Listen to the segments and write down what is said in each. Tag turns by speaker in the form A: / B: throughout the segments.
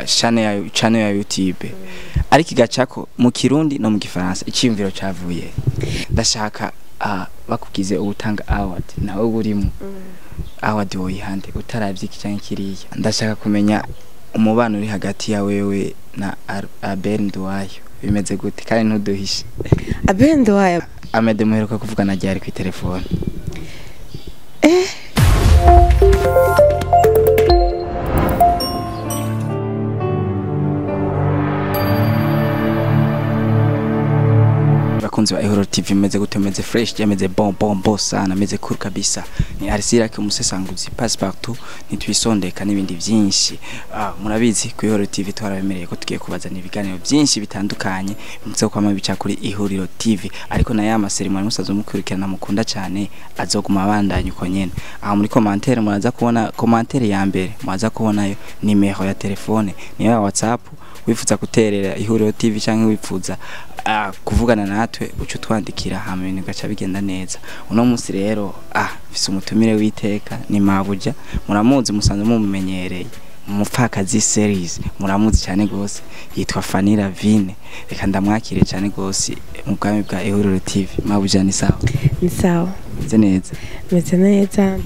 A: channel ya YouTube ariko igacako mu kirundi no mu gifaransa iciyumviro cavuye ndashaka bakugize ubutanga award nawe burimo award woyihande utaravye cyangwa kiriya ndashaka kumenya umubano uri hagati ya wewe na Abenduwayo bimeze gute kandi ntuduhishe
B: Abenduwayo
A: amede muheruka kuvugana ryari ku telefone bakunzi ba IHURIRO TV meze gute meze fresh yameze bon sana meze cool kabisa ni arisira ke umusesanguzi passe partout nitwisondeka n'ibindi byinshi murabizi ku IHURIRO TV twarabemereye ko tugiye kubazana ibiganiro byinshi bitandukanye mutse kwama bica kuri IHURIRO TV ariko na yama ceremony musazo mukurikirana mukunda cyane azoguma abandanye uko nyene muri commentaire muraza kubona commentaire ya mbere mwaza kubonayo nimero ya telefone niyo ya WhatsApp wifuza guterera IHURIRO TV cyangwa wipfuza kuvugana natwe uco twandikira hamwe ibintu gacha bigenda neza uno munsi rero fise umutumire witeka ni Mabuja muramuzi musanze mumumenyereye umupfakazi series muramuzi cyane gose yitwa Fanny Lavine reka ndamwakire cyane gose mu bwami bwa IHURIRO TV Mabuja ni sawa meze neza
B: ndashimira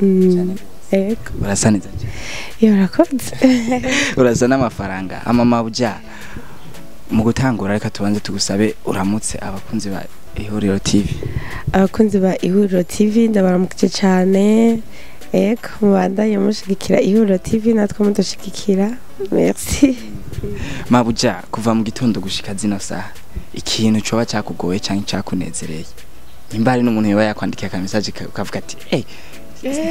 B: Imana eko
A: urasa neza
B: yorakoze
A: urasa n'amafaranga Mabuja mu gutangura reka tubanze tugusabe uramutse abakunzi ba IHURIRO TV
B: abakunzi ba IHURIRO TV ndabaramukije cyane eko mubandanye mushigikira IHURIRO TV natwe mudushigikira merci
A: Mabuja kuva mu gitondo gushika zino saha ikintu coba cyakugoye cyangwa cyakunezereye imbari n'umuntu yoba yakwandikiye ka message kavuga ati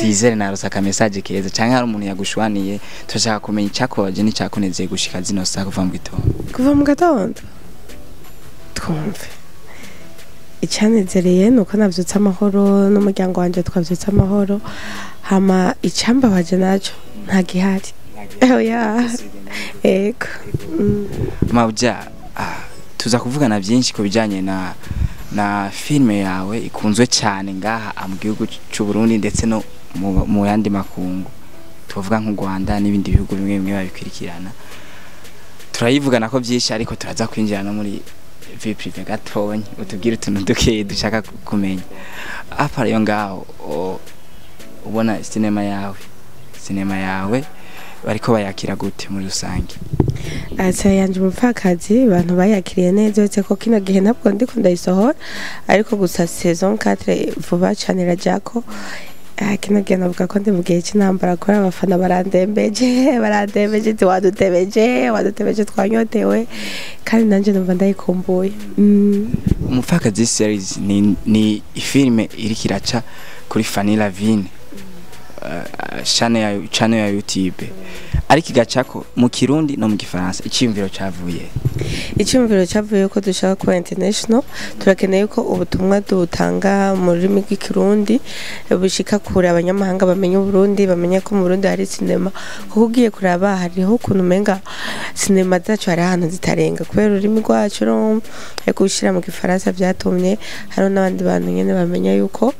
A: dizere narosa ka message keza cyangwa hari umuntu yagushwaniye turashaka kumenya cyakubaje ni cyakunezeye gushika zino saha kuva mu gitondo twumve icyanezereye nuko navyutse amahoro n'umuryango wanje twavyutse amahoro hama icamba baje naco nta gihari eko Mabuja tuza kuvugana byinshi ko bijanye na filme yawe ikunzwe cyane ngaha mu gihugu cy'u Burundi ndetse no mu yandi makungu tuvuga nk'u Rwanda n'ibindi bihugu bimwe bimwe babikurikirana turayivugana ko byinshi ariko turaza kwinjirana muri vie privé gatonye utubwire utuntu duke dushaka kumenya apara yo ngaho ubona sinema yawe bariko bayakira gute muri rusange
B: asa yanje umupfakazi abantu bayakiriye neza uretse ko kino gihe ntabwo ndiko ndayisohora ariko gusa saison 4 vuba cyane rajako kino gihe navuga ko ndi mu gihe cy'intambara kuri abafana barandembeje wadutebeje twanyotewe kandi nanje numva ndayikumbuye
A: umupfakazi series ni filme iri kiraca kuri Fanny Lavine channel ya YouTube ariko igacako mu kirundi no mu gifaransa iciyumviro cavuye ko dushaka kuba international turakeneye ko ubutumwa dutanga mu rurimi rw'ikirundi bushika kure abanyamahanga bamenye Burundi bamenye ko mu Burundi hari cinema kuko ugiye kuraba hariho ukuntu menga cinema zacu hari ahantu zitarenga kubera ururimi rwacu ariko gushira mu gifaransa byatumye hari n'abandi bantu nyene bamenya yuko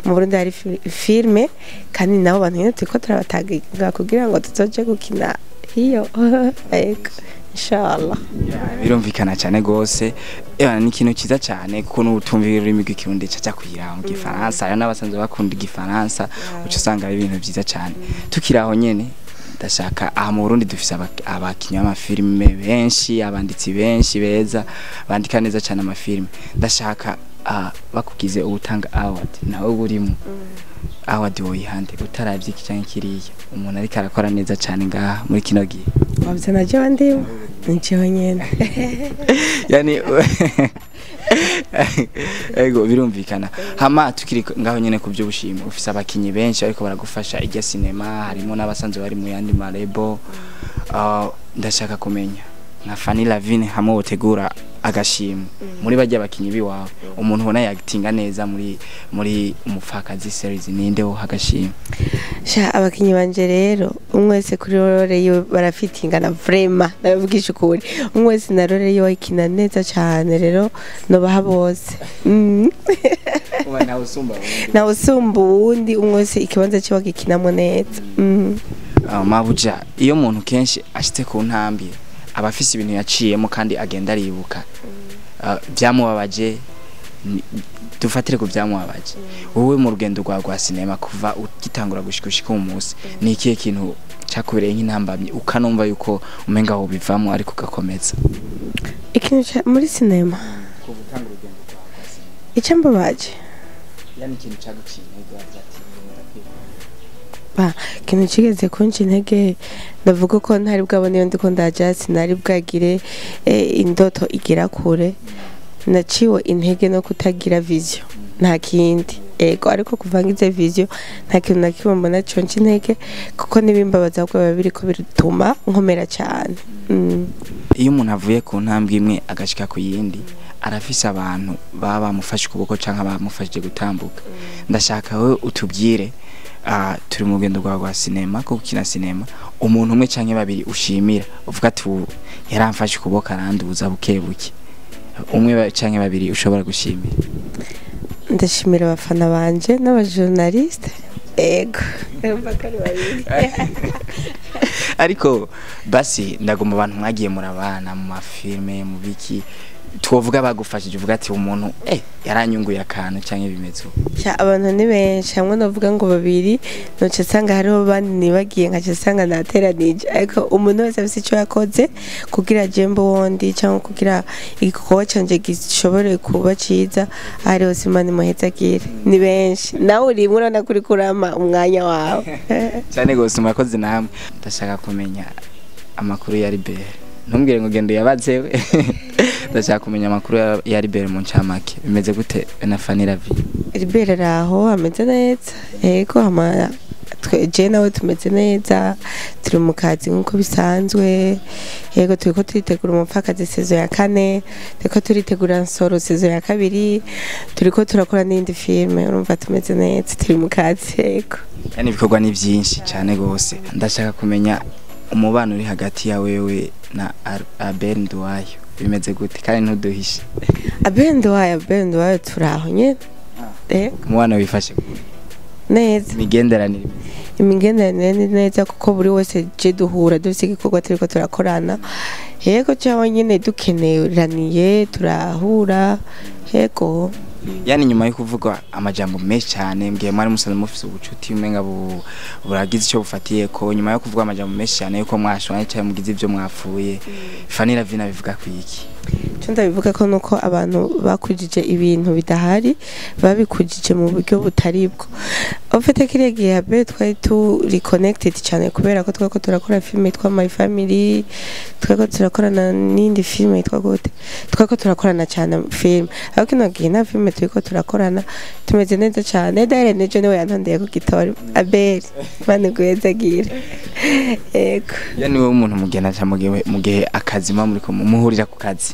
A: mu Burundi hari filme kandi nabo bantu nyene turiko turabataga kugira ngo tuzoje gukina hiyo eko inshallah birumvikana cyane gose ni ikintu kiza cyane kuko n'utumvira ururimi rw'ikirundi cyaca kugira mu gifaransa ari n'abasanzwe bakunda igifaransa uco usanga ari ibintu byiza cyane tukiraho nyene ndashaka mu Burundi dufise abakinnyi b'amafilme benshi abanditsi benshi beza bandika neza cyane amafilme ndashaka bakugize ubutanga award nawe burimo award woyihande utaravye cyangwa kiriya umuntu ariko arakora neza cyane ngaha muri kino gihe
B: wabze naje wandiwe nje nyene
A: yani ego birumvikana hama tukiri ngaho nyene ku byo bushimo ufise abakinyi benshi ariko baragufasha ijya cinema harimo n'abasanzwe bari mu yandi marebo ndashaka kumenya nka Fanny Lavine hamwe utegura agashimwe muri bajya bakinyi biwawe umuntu ubona yagitinga neza muri umupfakazi series ninde wo hagashimwe
B: abakinyi banje rero umwese kuri role yo barafitingana vraiment ndavugisha ukuri umwese na role yo ikina neza cyane rero no baha bose
A: na usumba
B: undi umwese ikibanza cyo gikinamo neza
C: mabuja iyo umuntu kenshi ashitse ku ntambwe abafise ibintu yaciyemo kandi agenda aribuka byamubabaje dufatire ku byamubabaje wowe mu rugendo rwa sinema kuva ugitangura gushika mu munsi ni ikihe kintu cyakubereye nk'intambamye ukanumva yuko umenga aho bivamo ariko ugakomeza
A: ikintu muri sinema
C: kubutanga urugendo rwa sinema
A: icyo mbabaje
C: yani ikintu cyaguciye intege wabyati
A: ikintu kigeze kunca intege ndavuga ko ntari bwabone iyo ndiko ndaja sinari bwagire indoto igera kure naciwe intege no kutagira vision nta kindi ego ariko kuvangize vision nta kintu nakimwe mbona conca intege kuko nibimbabaza ahubwo biba biriko bituma nkomera cyane
C: iyo umuntu avuye ku ntambwe imwe agashika ku yindi arafise abantu baba bamufashe ukuboko canke bamufashije gutambuka ndashaka wewe utubwire turi mu rugendo rwa sinema ko gukina sinema umuntu umwe canke babiri ushimira uvuga ati yaramfashe ukuboko aranduza bukebuke umwe canke babiri ushobora gushimira
A: ndashimira abafana banje n'abajournaliste ego mbakari babiri
C: ariko basi ndagomba abantu mwagiye murabana mu mafilme mu biki twovuga bagufashije uvuga ati umuntu yaranyunguye akantu cyangwa bimeze
A: abantu ni benshi hamwe navuga ngo babiri noce sanga hariho bandi nibagiye nkace sanga nateranije ariko umuntu wese afite icyo yakoze kugira jembo wondi cyangwa kugira igikorwa canje gishobore kuba ciza ari hose Imana imuhezagire ni benshi nawe uri murana kuri kurama umwanya wawe
C: cyane gose mwakoze namwe ndashaka kumenya amakuru ya Libere ntumbwire ngo gendo yabazewe ndashaka kumenya amakuru ya Libere mu ncamake bimeze gute na Fanny Lavine
A: Libere raho ameze neza yego ama je nawe tumeze neza turi mu kazi nkuko bisanzwe yego turiko turitegura umupfakazi saison ya 4 turiko turitegura nsoro saison ya 2 turiko turakora n'indi filme urumva tumeze neza turi mu kazi yego
C: yani ibikorwa ni byinshi cyane gose ndashaka kumenya umubano uri hagati ya wewe na Abenduwayo bimeze gute kandi ntuduhishe
A: Abenduwayo turaho nyene
C: umubano wifashe
A: neza
C: imigenderanire
A: ni neza kuko buri wese je duhura dufite igikorwa turiko turakorana yego cyawe nyene dukeneraniye turahura yego
C: yani nyuma yo kuvuga amajambo menshi cyane mbwiye mwari musanze mufise ubucuti umenga buragize icyo bufatiye ko nyuma yo kuvuga amajambo menshi cyane yuko mwashwanye cyane mugize ibyo mwapfuye Fanny Lavine bivuga kwiki
A: cyo ndabivuga ko nuko abantu bakujije ibintu bidahari babikujije mu buryo butari bwo ofete kiriya gihe habe twari turi connected cyane kubera ko twako turakora film yitwa My Family twako turakorana n'indi film yitwa gute twako turakorana cyane film aho kino gihe na film twiko turakorana tumeze neza cyane dare nejo niwe yantondeye ku gitori Abel mane guhezagira ego
C: yani wowe umuntu mugena cyane mu gihe akazima muri ko muhurira ku kazi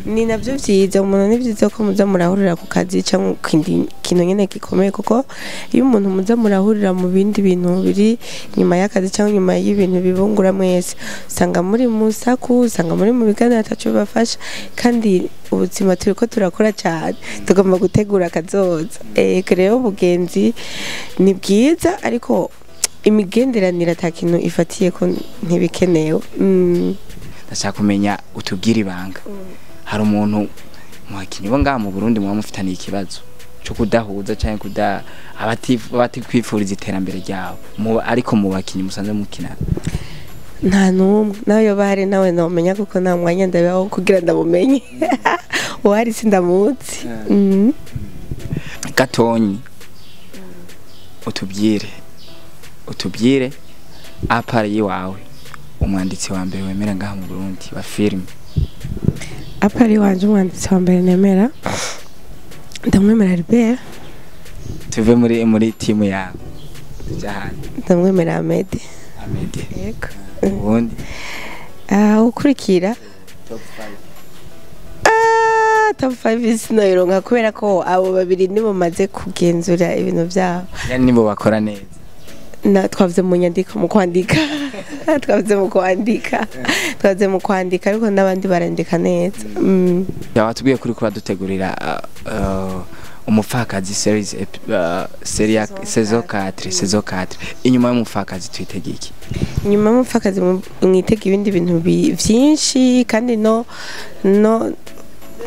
A: ni nabyo byiza umuntu ni byiza ko muza murahurira ku kazi cyangwa kintu nyene gikomeye kuko iyo umuntu muza murahurira mu bindi bintu biri nyuma y'akazi cyangwa nyuma y'ibintu bibungura mwese usanga muri musaku usanga muri mu biganiro ataco bafasha kandi ubuzima turiko turakora cyane tugomba gutegura akazoza rero ubugenzi ni bwiza ariko imigenderanire atakintu ifatiye ko ntibikenewe
C: ndashaka kumenya utubwira ibanga hari umuntu mwakinyi bo ngaha mu Burundi mwa mufitaniye ikibazo cyo kudahuza cyangwa abati kwifuriza iterambere ryawo ariko mu bakinyi musanze mukina
A: nta numwe nawe yo bahari nawe nomenya kuko nta mwanya ndabaho kugira ndabumenye uhari sindamutse
C: gatonyi utubwire apari yiwawe umwanditsi wa mbere wemera ngaha mu Burundi wa film
A: apari wanje umwanditsi wa mbere nemera ndamwemera Libere
C: tuve muri timu yawe jahani
A: ndamwemera Ahmed
C: yego ubundi
A: ukurikira top 5 sinoyironka kubera ko abo babiri nibo maze kugenzura ibintu byabo
C: yani nibo bakora neza
A: twavuze mu nyandiko mu kwandika twavuze mu kwandika ariko n'abandi barandika neza
C: yawatubwiye kuri kuba dutegurira umupfakazi series serie saison 4 inyuma y'umupfakazi twitege iki?
A: Inyuma y'umupfakazi mwitege ibindi bintu byinshi kandi no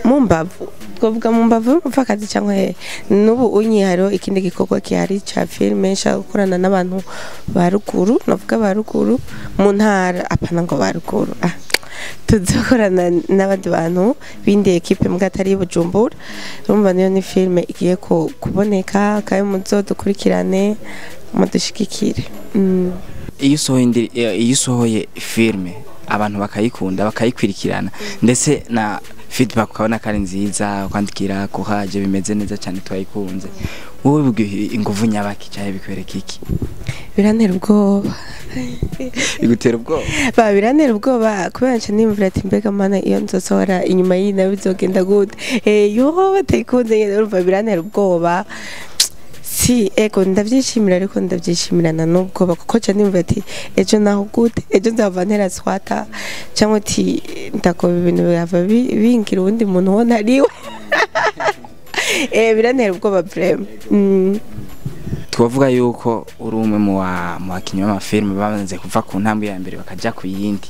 A: mumbavu twavuga mumbavu y'umupfakazi cyangwa n'ubu unyiharo ikindi gikorwa kihari ca filme nshaka gukorana n'abantu ba ruguru navuga ba ruguru mu ntara apana ngo ba ruguru tuzokorana n'abandi bantu bindi equipe mbwa atari Bujumbura urumva niyo ni filme igiye kuboneka kandi muzodukurikirane mudushikikire.
C: Iyo usohoye filme abantu bakayikunda bakayikwirikirana ndetse na feedback ukabona kari nziza kwandikira kuhaje bimeze neza cyane twayikunze wowe bugwe inguvu nyabaki cyaye bikwereka iki?
A: Birantera ubwoba.
C: Igutera ubwoba?
A: Birantera ubwoba kubera nca nimvira ati mbega mana iyo nzosohora inyuma y'ina bizogenda gute yo batayikunze nyene urumva birantera ubwoba. Si ego ndavyishimira ariko ndavyishimirana n'ubwoba kuko ca nimvira ati ejo naho gute ejo nzava ntera swata cyangwa ati ndakoba ibintu byava bingira ubundi muntu ubona ariwe. Birantera ubwoba vraiment.
C: Twavuga yuko uri umwe mu bakinyi b'amafilme babanze kuva ku ntambwe ya mbere bakaja ku yindi.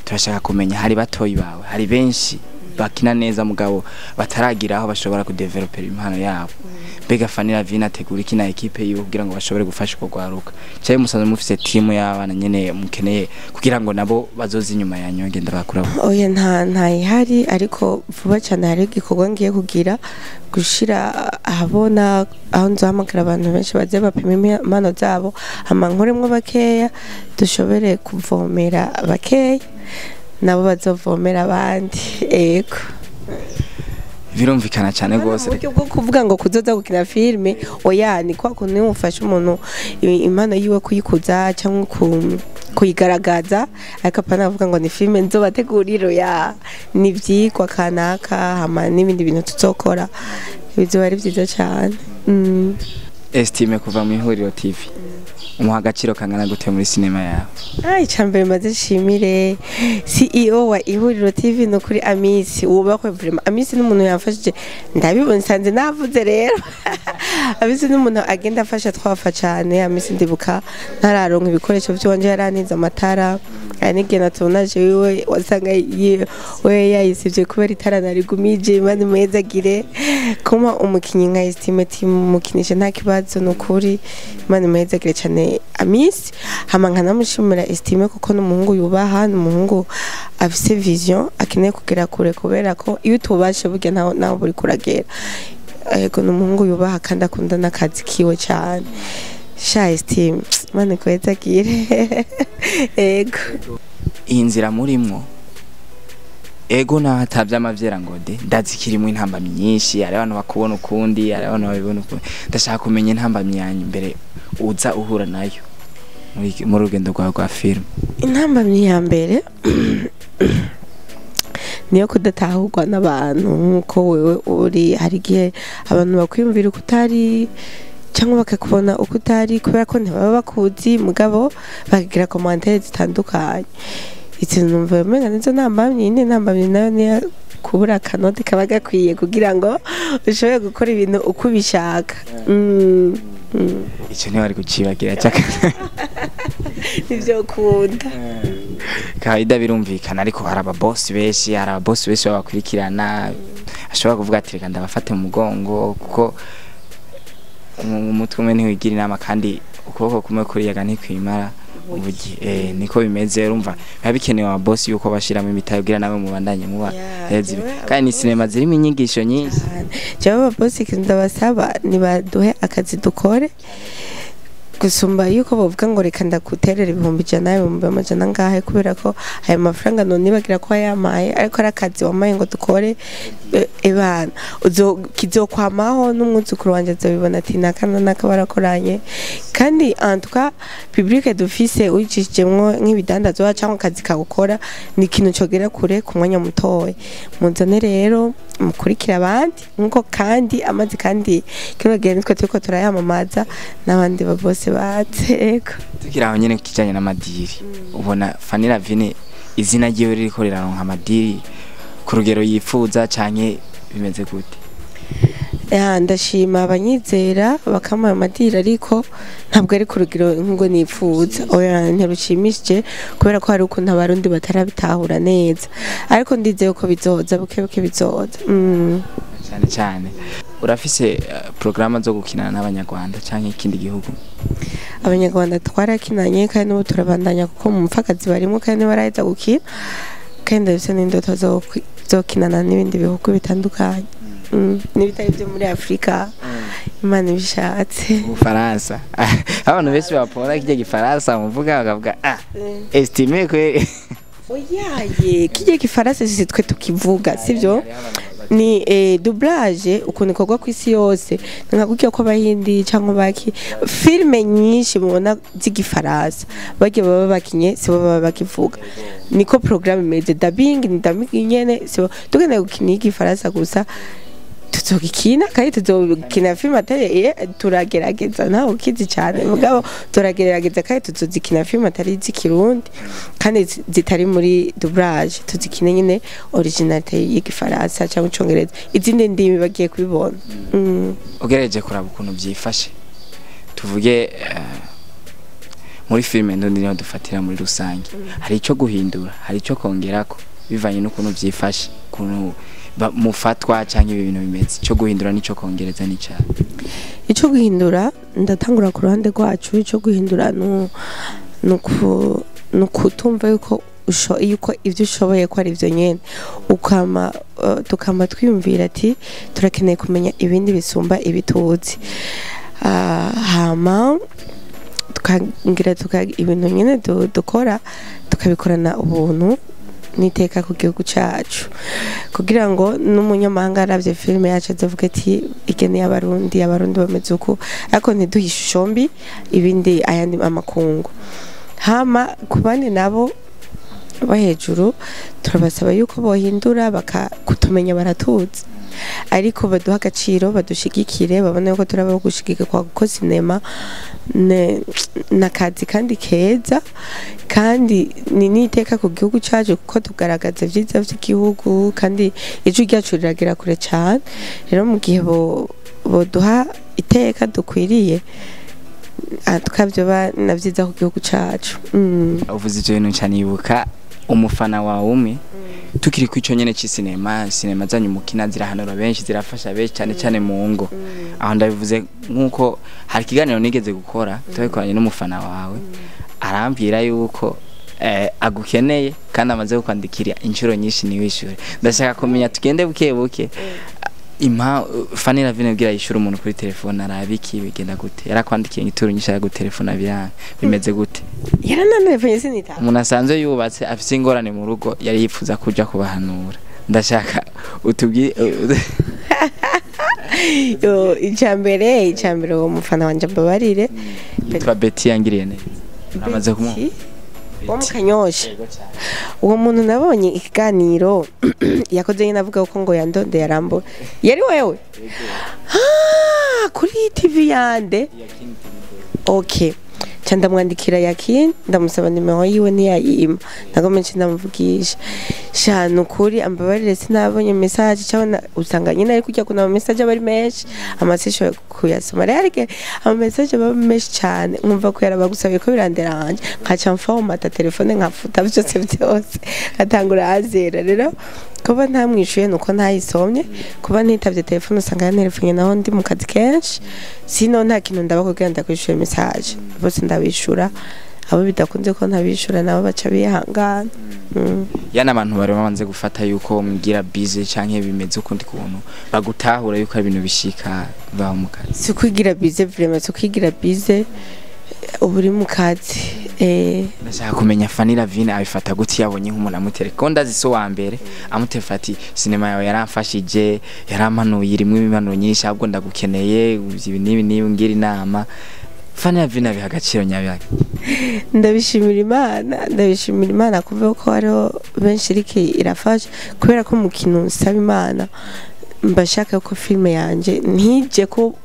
C: Turashaka kumenya hari batoyi bawe hari benshi bakina neza mugabo bataragira aho bashobora kudeveloper impano yabo. Bega Fanny Lavine ategura ikina equipe yiwe kugira ngo bashobore gufasha kugwaruka. Cyaye musanze mufise team y'abana nyene mukeneye kugira ngo nabo bazoza inyuma yanyu ngenda bakura.
A: Oya nta ihari ariko vuba cyane hari igikorwa ngiye kugira gushira ahabona aho nzahamagara abantu benshi baze bapima impano zabo amankuremwe bakeya dushobore kuvomera bakeya nabo bazovomera abandi. Ego
C: birumvikana cyane gose
A: uburyo bwo kuvuga ngo kuzoza gukina filme oya ni kwa kuntu ufasha umuntu impano yiwe kuyikuza cyangwa kuyigaragaza ariko apana avuga ngo ni filme nzobateguriro ya ni vyikwa kanaka hama n'ibindi bintu tuzokora bizoba ari byiza cyane.
C: Estime kuva mu IHURIRO TV umuha agaciro kangana gute muri sinema yawe?
A: Icambere maze shimire CEO wa IHURIRO TV no kuri Amisi wubakwe vraiment. Amisi n'umuntu yamfashije ndabibona sanze navuze rero. Amisi n'umuntu agenda afasha twafa cyane. Amisi ndibuka ntararonka ibikoresho byonje yaraniza amatara anigena tunaje wiwe wasanga we yayisivye kubera itarana rigumije mani mezagire kuma umukinyi nka estimate mukinisha nta kibazo no kuri mani mezagire cyane Amisi hama nkanamushimira estime kuko n'umuhungu yubaha n'umuhungu afise vision akeneye kugera kure kubera ko iyo tubashe burya naho buri kuragera. Ego n'umuhungu yubaha kandi akunda n'akazi kiwe cyane. Sha estime mani kwezagire. Ego
C: iyi nzira murimwo ego na hatavya amavyera ngo de ndazikirimo intambamyi nyinshi ari abantu bakubona ukundi ari abantu babibona ukundi ndashaka kumenya intambamyi yanyu imbere uza uhura nayo muri rugendo rwa film.
A: Intambamyi ya mbere niyo kudatahurwa n'abantu nkuko wewe uri hari gihe abantu bakwiyumvira ukutari cyangwa bakakubona ukutari kubera ko ntibaba bakuzi mugabo bakagira commentaire zitandukanye. Ikintu numva menga nizo ntambamyi nayo ni kubura kanoti kaba gakwiye kugira ngo ushobore gukora ibintu uko ubishaka.
C: Icyo niba ari kucibagira cyaka
A: nivyo kunda
C: kaida birumvikana ariko hari ababoss benshi babakurikirana ashobora kuvuga ati reka ndabafate mu mugongo kuko umutwe umwe ntiwigira inama kandi ukuboko kumwe kuriyaga ntikwimara ubugi niko bimeze urumva biba bikenewe ababoss yuko bashiramo imitayo kugira nawe mubandanye muba kandi ni sinema zirimo inyigisho nyinshi.
A: Cyaba ababoss ndabasaba nibaduhe akazi dukore gusumba yuko bavuga ngo reka ndaguterera 100,000 ngahe kubera ko ayo mafaranga none bagira ko yamaye ariko arakazi wamaye ngo dukore ebana kizokwamaho n'umwuzukuru wanje azobibona ati nakana nakabarakoranye kandi antuka publique d'office uyicishijemwo nk'ibidandazwa cyangwa akazi kagukora ni ikintu cogera kure ku mwanya mutoye munzane rero mukurikira abandi nkuko kandi amazi kandi kino gihe nitwe turiko turayamamaza n'abandi babose bateko
C: tukiraho nyene kijanye n'amadiri ubona Fanny Lavine izina ryiwe ririko riraronka amadiri ku rugero yifuza canke bimeze gute?
A: ndashima abanyizera bakamuha amadira ariko ntabwo ari ku rugero ngo nipfuza oya ntirushimishije kubera ko hari ukuntu abarundi batarabitahura neza ariko ndizeye ko bizoza buke bizoza
C: cyane cyane urafise programa zo gukinana n'abanyarwanda canke ikindi gihugu
A: abanyarwanda twarakinanye kandi n'ubu turabandanya kuko mu mupfakazi barimo kandi baraheza gukina kandi ndabise n'indoto zo kinana n'ibindi bihugu bitandukanye n'ibitari byo muri Afrika Imana ibishatse
C: Ufaransa abantu benshi bapora kijya gifaransa muvuga bakavuga estime kwe
A: oyaye kijya gifaransa sisi twe tukivuga sivyo ni doublage ukuntu ikorwa ku isi yose nkagukiye ko abahindi cyangwa baki filme nyinshi mubona z'igifaransa bagiye baba bakinye sibo baba bakivuga niko programme imeze dubbing ni dubbing nyene sibo tugenda gukina igifaransa gusa tuzogikina kandi tuzokina film atari turagerageza naho kizi cyane mugabo turagerageza kandi tuzozikina film atari z'ikirundi kandi zitari muri doublage tuzikine nyine originalite y'igifaransa cyangwa icongereza izindi ndimi bagiye kubibona
C: ugereje kuraba ukuntu byifashe tuvuge muri filme ndundi niho dufatira muri rusange hari ico guhindura hari ico kongerako bivanye n'ukuntu byifashe ukuntu mufatwa cyangwa ibintu bimeze cyo guhindura nico kongereza n'icyaha
A: ico guhindura ndatangura ku ruhande rwacu ico guhindura no kutumva yuko ivyo ushoboye ko ari byo nyene tukama twiyumvira ati turakeneye kumenya ibindi bisumba ibituzi hama tukangira ibintu nyene dukora tukabikorana ubuntu niteka ku gihugu cyacu kugira ngo n'umunyamahanga aravye filme yacu azovuga ati igeneye abarundi bameze uko ariko ntiduhishe mbi ibindi ayandi amakungu hama kubandi nabo bahejuru turabasaba yuko bohindura bakakutumenya baratuzi ariko baduha agaciro badushigikire babone ko turaba gushigika kwa guko sinema nakazi kandi keza kandi ni niteka ku gihugu cyaje kuko tugaragaza vyiza vy'igihugu kandi ijwi ryacu riragira kure cyane rero mu gihe boduha iteka dukwiriye tukavyo navyiza ku gihugu cyacu
C: uvuze ivyo bintu cyane ibuka umufana wawe umwe tukiri ku ico nyene cinema zanyu mukina zirahanura benshi zirafasha benshi cyane cyane mu ngo aho ndabivuze nkuko hari kiganiro nigeze gukora twabikoranye n'umufana wawe arambwira yuko agukeneye kandi amaze kwandikira inshuro nyinshi niwishure ndashaka kumenya tugende buke Fanny Lavine bwira yishura umuntu kuri telefone arabiki bigenda gute yarakwandikiye ituru nyinshi ya gutelefona biranga bimeze gute
A: yarananevanye sinita
C: umuntu asanzwe yubatse afise ingorane mu rugo yari yipfuza kuja kubahanura ndashaka utubwire
A: icambere uwo mufana wanje mbabarire
C: yitwa Betty yangiriye neza amaze kumu
A: wo mukanyosha uwo muntu nabonye ikiganiro yakoze nyine avuga ko ngo yandonde yarambo yari wewe kuri TV yande okay cyanda mwandikira yakini ndamusaba nimero yiwe ntiyayima nagomenje ndamuvugisha shano kuri ambabarire sinabonye message cyabona usanga nyine ari kujya kuna message abari menshi amasesho kuyasoma rero ama message baba menshi cyane nkumva ko yarabagusabiye ko biranderanje nkaca mfomata telefone nkafuta byose atangura azera rero kuba ntamwishuye nuko ntayisomye kuba ntitavye telefone usanga yanerefanye naho ndi mu kazi kenshi sino nta kintu ndabakubwira ndakwishyura message bose ndabishura abo bidakunze ko ntabishura nabo baca bihangana
C: yana abantu bari bamanze gufata yuko mugira busy canke bimeze ukundi kuntu bagutahura yuko ari ibintu bishika baho mu kazi
A: si kwigira busy vraiment si kwigira busy uburi mu kazi
C: ndashaka kumenya Fanny Lavine abifata gute yabonye nk'umuntu amutelefone ndaziso wa mbere amutelefati sinema yawe yaramfashije yaramanuye irimwe imibano nyinshi ahubwo ndagukeneye ibi nibi ngira inama Fanny Lavine abi hagaciro nyabyaka
A: ndabishimira Imana kuvuga ko hariho benshi iriki irafasha kubera ko mukino nsaba Imana mbashaka ko filme yanje ntije ko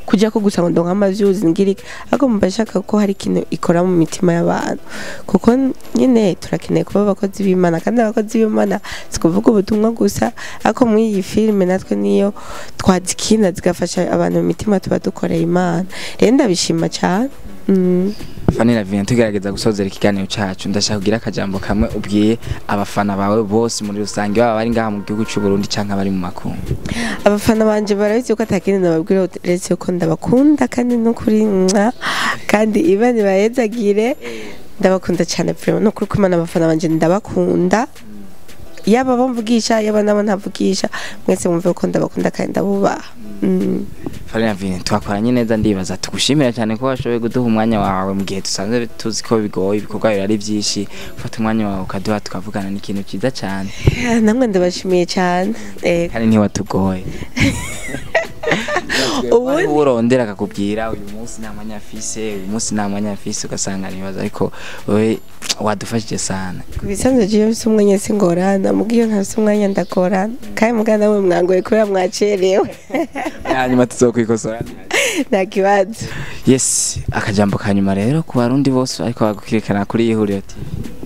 A: kujya ko gusa ngo ndonka amavyuzi ngirike ariko mbashaka ko hari ikintu ikora mu mitima y'abantu kuko nyine turakeneye kuba abakozi b'Imana kandi abakozi b'Imana sikuvuga ubutumwa gusa ariko muri iyi filime natwe niyo twazikina zigafasha abantu mu mitima tuba dukoreye Imana rero ndabishima cyane.
C: Fanny Lavine tugerageza gusozera ikiganiro cyacu ndashaka kugira akajambo kamwe ubwiye abafana bawe bose muri rusange baba bari ngaha mu gihugu cy'u Burundi canka bari mu makungu.
A: Abafana banje barabizi ko atakindi nababwira uretse ko ndabakunda kandi no kuri kandi ibane bayezagire ndabakunda cyane vraiment no kuri kumana abafana banje ndabakunda yaba bamvugisha yaba nabo ntavugisha mwese mumve ko ndabakunda kandi ndabubaha.
C: Fanny Lavine twakoranye neza ndibaza tugushimira cyane ko washoboye guduha umwanya wawe mu gihe dusanzwe tuzi ko bigoye ibikorwa birari byinshi ufata umwanya wawe ukaduha tukavugana n'ikintu cyiza cyane.
A: Namwe ndabashimiye cyane
C: kandi ntiwatugoye ubundi urondera akakubwira uyu munsi nta mwanya afise uyu munsi nta mwanya afise ugasanga nibaza ariko wewe wadufashije sana
A: kubisanzwe je bise umwanya singorana mugiyo ntafise umwanya ndagorana kandi mugana we mwangoye kuri mwacerewe
C: hanyuma tuzokwikosora
A: nta kibazo.
C: Yes akajambo kanyuma rero ku barundi bose ariko bagukirikana kuri IHURIRO TV.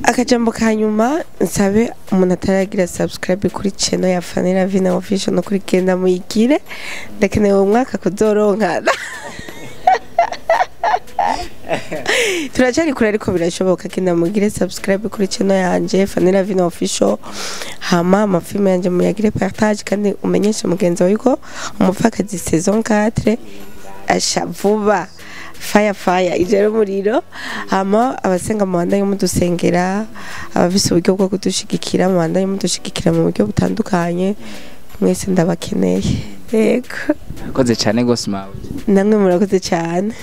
A: Akajambo kanyuma nsabe umuntu ataragira subscribe kuri channel ya Fanny Lavine official no kuri genda muyigire ndakeneye umwaka kuzoronkana turacari kure ariko birashoboka kenda mugire subscribe kuri channel yanje Fanny Lavine official hama amafilme yanje muyagire partage kandi umenyeshe mugenzi wawe yuko umupfakazi saison 4 asha vuba fire ijero muriro hama abasenga mu banda y'umudusengera abafise uburyo bwo kudushigikira mu banda y'umudushigikira mu buryo butandukanye mwese ndabakeneye yego
C: akoze cyane gose mawe
A: namwe murakoze cyane.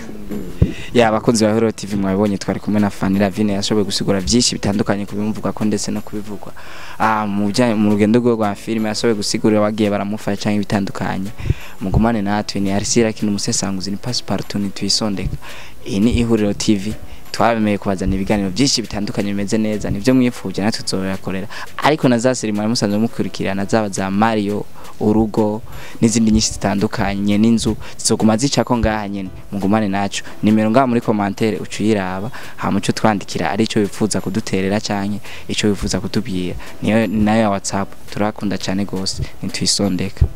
C: Abakunzi ba IHURIRO TV mwabonye twari kumwe na Fanny Lavine yashoboye gusigura byinshi bitandukanye kubimvuga ko ndetse no kubivugwa mu rugendo rwa filime yashoboye gusigurira abagiye baramufasha cyangwa bitandukanye mugumane natwe ni arisira kintu umusesanguzi ni passepartout ni twisondeka. Iyi ni IHURIRO TV twabemeye kubazana ibiganiro byinshi bitandukanye bimeze neza nivyo mwifuje natwe tuzoyakorera ariko nazasirima musanzwe mukurikirana zaba za Mario urugo n'izindi nyinshi zitandukanye n'inzu zizoguma zicako ngaha nyene mugumane naco nimero ngaha muri commentaire ucuyiraba hama cyo twandikira ari cyo bifuza kuduterera canke ico bifuza kutubwira niyo nayo ya WhatsApp turakunda cyane gose nitwisondeka.